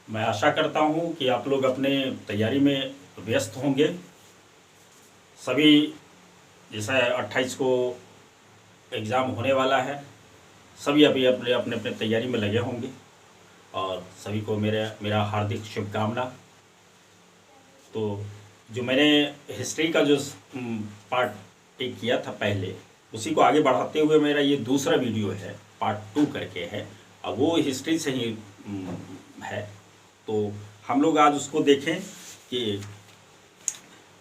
मैं आशा करता हूँ कि आप लोग अपने तैयारी में व्यस्त होंगे। सभी जैसा 28 को एग्ज़ाम होने वाला है, सभी अभी अपने अपने अपने तैयारी में लगे होंगे और सभी को मेरा हार्दिक शुभकामना। तो जो मैंने हिस्ट्री का जो पार्ट एक किया था पहले, उसी को आगे बढ़ाते हुए मेरा ये दूसरा वीडियो है, पार्ट 2 करके है। अब वो हिस्ट्री से ही है। तो हम लोग आज उसको देखें कि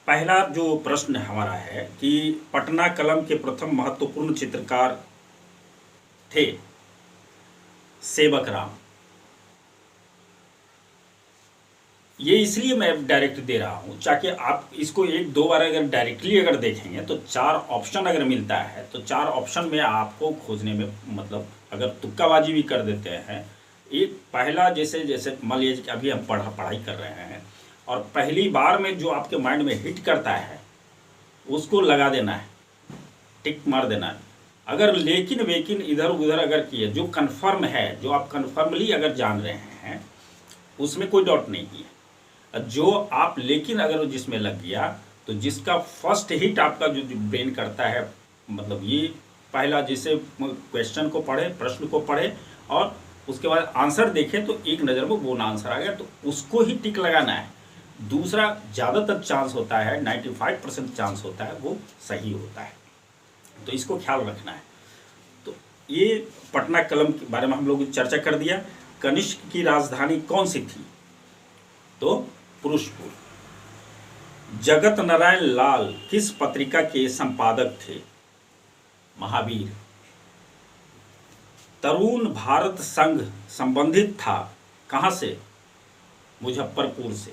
पहला जो प्रश्न हमारा है कि पटना कलम के प्रथम महत्वपूर्ण चित्रकार थे सेवक राम। ये इसलिए मैं डायरेक्ट दे रहा हूँ ताकि आप इसको एक दो बार अगर डायरेक्टली अगर देखेंगे तो 4 ऑप्शन अगर मिलता है तो 4 ऑप्शन में आपको खोजने में मतलब अगर तुक्काबाजी भी कर देते हैं, एक पहला जैसे जैसे मान लीजिए कि अभी हम पढ़ाई कर रहे हैं और पहली बार में जो आपके माइंड में हिट करता है उसको लगा देना है, टिक मार देना है। अगर लेकिन वेकिन इधर उधर अगर किए, जो कन्फर्म है, जो आप कन्फर्मली अगर जान रहे हैं उसमें कोई डाउट नहीं है। जो आप लेकिन अगर जिसमें लग गया तो जिसका फर्स्ट हिट आपका जो ब्रेन करता है, मतलब ये पहला जैसे क्वेश्चन को पढ़े, प्रश्न को पढ़े और उसके बाद आंसर देखें तो एक नज़र में वो आंसर आ गया तो उसको ही टिक लगाना है। दूसरा ज़्यादातर चांस होता है, 95% चांस होता है वो सही होता है, तो इसको ख्याल रखना है। तो ये पटना कलम के बारे में हम लोग चर्चा कर दिया। कनिष्क की राजधानी कौन सी थी? तो पुरुषपुर। जगत नारायण लाल किस पत्रिका के संपादक थे? महावीर। तरुण भारत संघ संबंधित था कहां से? मुजफ्फरपुर से।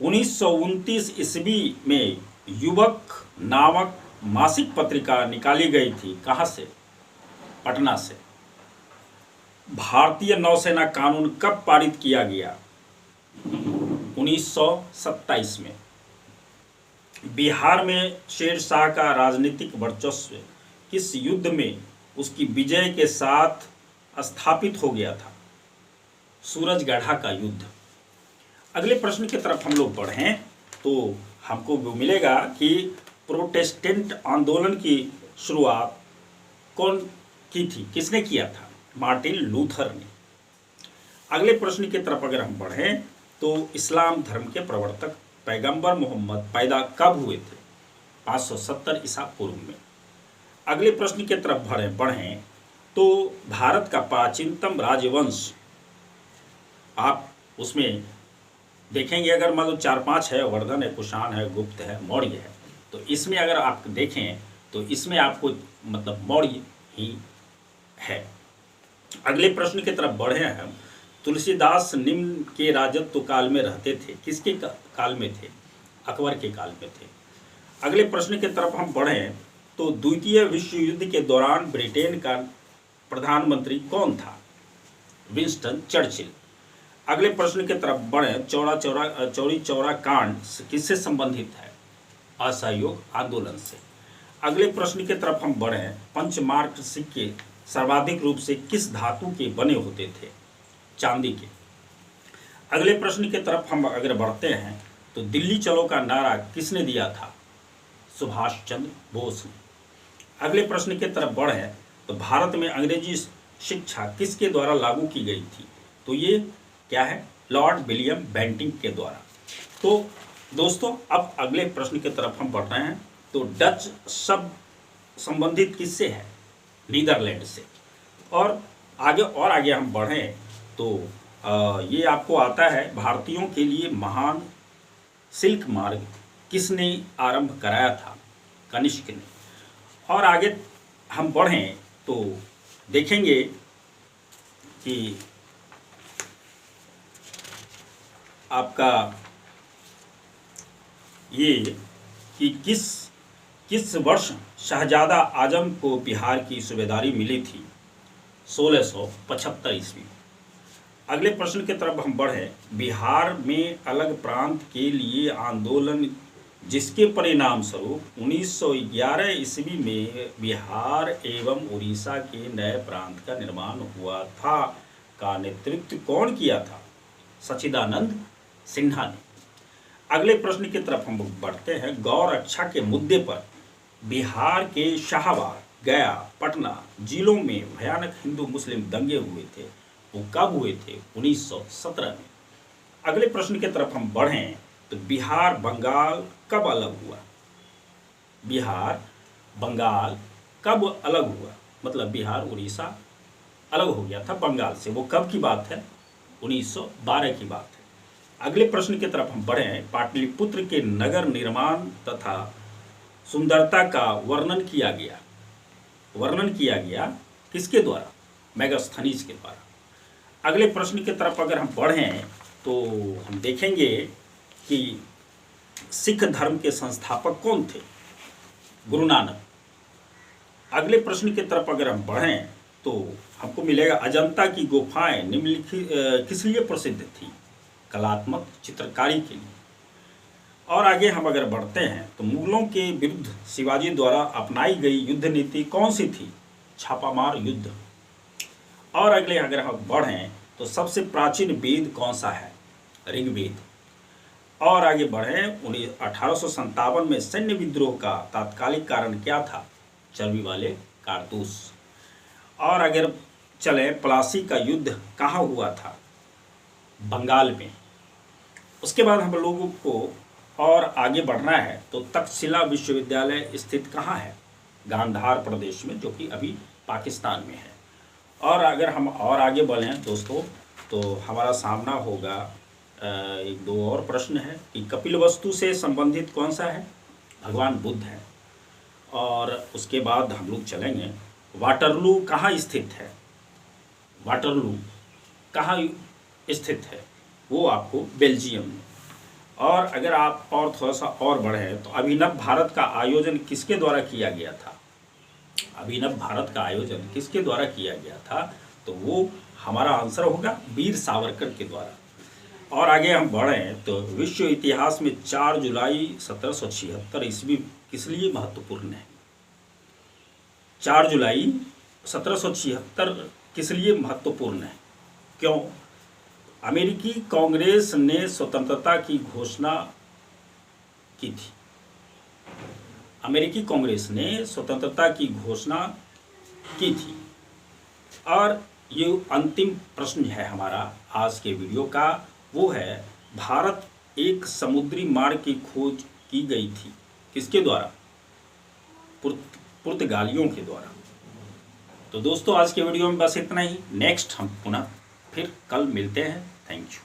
1929 ईस्वी में युवक नामक मासिक पत्रिका निकाली गई थी कहां से? पटना से। भारतीय नौसेना कानून कब पारित किया गया? 1927 में। बिहार में शेरशाह का राजनीतिक वर्चस्व किस युद्ध में उसकी विजय के साथ स्थापित हो गया था? सूरजगढ़ा का युद्ध। अगले प्रश्न की तरफ हम लोग बढ़ें तो हमको वो मिलेगा कि प्रोटेस्टेंट आंदोलन की शुरुआत कौन की थी, किसने किया था? मार्टिन लूथर ने। अगले प्रश्न की तरफ अगर हम बढ़ें तो इस्लाम धर्म के प्रवर्तक पैगंबर मोहम्मद पैदा कब हुए थे? 570 ईसा पूर्व में। अगले प्रश्न की तरफ बढ़ें तो भारत का प्राचीनतम राजवंश, आप उसमें देखेंगे अगर मान लो 4-5 है, वर्धन है, कुषाण है, गुप्त है, मौर्य है, तो इसमें अगर आप देखें तो इसमें आपको मतलब मौर्य ही है। अगले प्रश्न की तरफ बढ़े हैं हम। तुलसीदास निम्न के राजत्व काल में रहते थे, किसके काल में थे? अकबर के काल में थे। अगले प्रश्न की तरफ हम बढ़ें तो द्वितीय विश्व युद्ध के दौरान ब्रिटेन का प्रधानमंत्री कौन था? Winston Churchill. अगले प्रश्न की तरफ बढ़ें, चौरी चौरा कांड किससे संबंधित है? असहयोग आंदोलन से। अगले प्रश्न की तरफ हम बढ़ें, पंचमार्क सिक्के सर्वाधिक रूप से किस धातु के बने होते थे? चांदी के। अगले प्रश्न की तरफ हम अगर बढ़ते हैं तो दिल्ली चलो का नारा किसने दिया था? सुभाष चंद्र बोस ने। अगले प्रश्न की तरफ बढ़ें तो भारत में अंग्रेजी शिक्षा किसके द्वारा लागू की गई थी? तो ये क्या है? लॉर्ड विलियम बेंटिंक के द्वारा। तो दोस्तों अब अगले प्रश्न की तरफ हम बढ़ रहे हैं तो डच शब्द संबंधित किससे है? नीदरलैंड से। और आगे हम बढ़ें तो ये आपको आता है, भारतीयों के लिए महान सिल्क मार्ग किसने आरंभ कराया था? कनिष्क ने। और आगे हम बढ़ें तो देखेंगे कि आपका ये कि किस वर्ष शहजादा आजम को बिहार की सूबेदारी मिली थी? 1675 ईस्वी। अगले प्रश्न की तरफ हम बढ़ें, बिहार में अलग प्रांत के लिए आंदोलन जिसके परिणाम स्वरूप 1911 ईस्वी में बिहार एवं उड़ीसा के नए प्रांत का निर्माण हुआ था, का नेतृत्व कौन किया था? सच्चिदानंद सिन्हा ने। अगले प्रश्न की तरफ हम बढ़ते हैं। गौ रक्षा के मुद्दे पर बिहार के शाहाबाद, गया, पटना जिलों में भयानक हिंदू मुस्लिम दंगे हुए थे। वो कब हुए थे? 1917 में। अगले प्रश्न की तरफ हम बढ़ें तो बिहार बंगाल कब अलग हुआ? बिहार बंगाल कब अलग हुआ? मतलब बिहार उड़ीसा अलग हो गया था बंगाल से। वो कब की बात है? 1912 की बात है। अगले प्रश्न की तरफ हम बढ़ें। पाटलिपुत्र के नगर निर्माण तथा सुंदरता का वर्णन किया गया। वर्णन किया गया किसके द्वारा? मेगास्थनीज के द्वारा। अगले प्रश्न की तरफ अगर हम बढ़ें तो हम देखेंगे कि सिख धर्म के संस्थापक कौन थे? गुरु नानक। अगले प्रश्न की तरफ अगर हम बढ़ें तो हमको मिलेगा अजंता की गुफाएं निम्नलिखित किस लिए प्रसिद्ध थी? कलात्मक चित्रकारी के लिए। और आगे हम अगर बढ़ते हैं तो मुगलों के विरुद्ध शिवाजी द्वारा अपनाई गई युद्ध नीति कौन सी थी? छापामार युद्ध। और अगले अगर हम बढ़ें तो सबसे प्राचीन वेद कौन सा है? ऋग्वेद। और आगे बढ़ें 1857 में सैन्य विद्रोह का तात्कालिक कारण क्या था? चर्बी वाले कारतूस। और अगर चले प्लासी का युद्ध कहाँ हुआ था? बंगाल में। उसके बाद हम लोगों को और आगे बढ़ना है तो तक्षशिला विश्वविद्यालय स्थित कहाँ है? गांधार प्रदेश में, जो कि अभी पाकिस्तान में है। और अगर हम और आगे बढ़ें दोस्तों तो हमारा सामना होगा एक दो और प्रश्न है कि कपिलवस्तु से संबंधित कौन सा है? भगवान बुद्ध है। और उसके बाद हम लोग चलेंगे वाटरलू कहाँ स्थित है? वाटरलू कहाँ स्थित है? वो आपको बेल्जियम में। और अगर आप और थोड़ा सा और बढ़ें तो अभिनव भारत का आयोजन किसके द्वारा किया गया था? अभिनव भारत का आयोजन किसके द्वारा किया गया था? तो वो हमारा आंसर होगा वीर सावरकर के द्वारा। और आगे हम बढ़ें तो विश्व इतिहास में 4 जुलाई 1776 ईस्वी किस लिए महत्वपूर्ण है? 4 जुलाई 1776 किस लिए महत्वपूर्ण है? क्यों? अमेरिकी कांग्रेस ने स्वतंत्रता की घोषणा की थी। अमेरिकी कांग्रेस ने स्वतंत्रता की घोषणा की थी। और ये अंतिम प्रश्न है हमारा आज के वीडियो का, वो है भारत एक समुद्री मार्ग की खोज की गई थी किसके द्वारा? पुर्तगालियों के द्वारा। तो दोस्तों आज के वीडियो में बस इतना ही। नेक्स्ट हम पुनः फिर कल मिलते हैं। Thank you.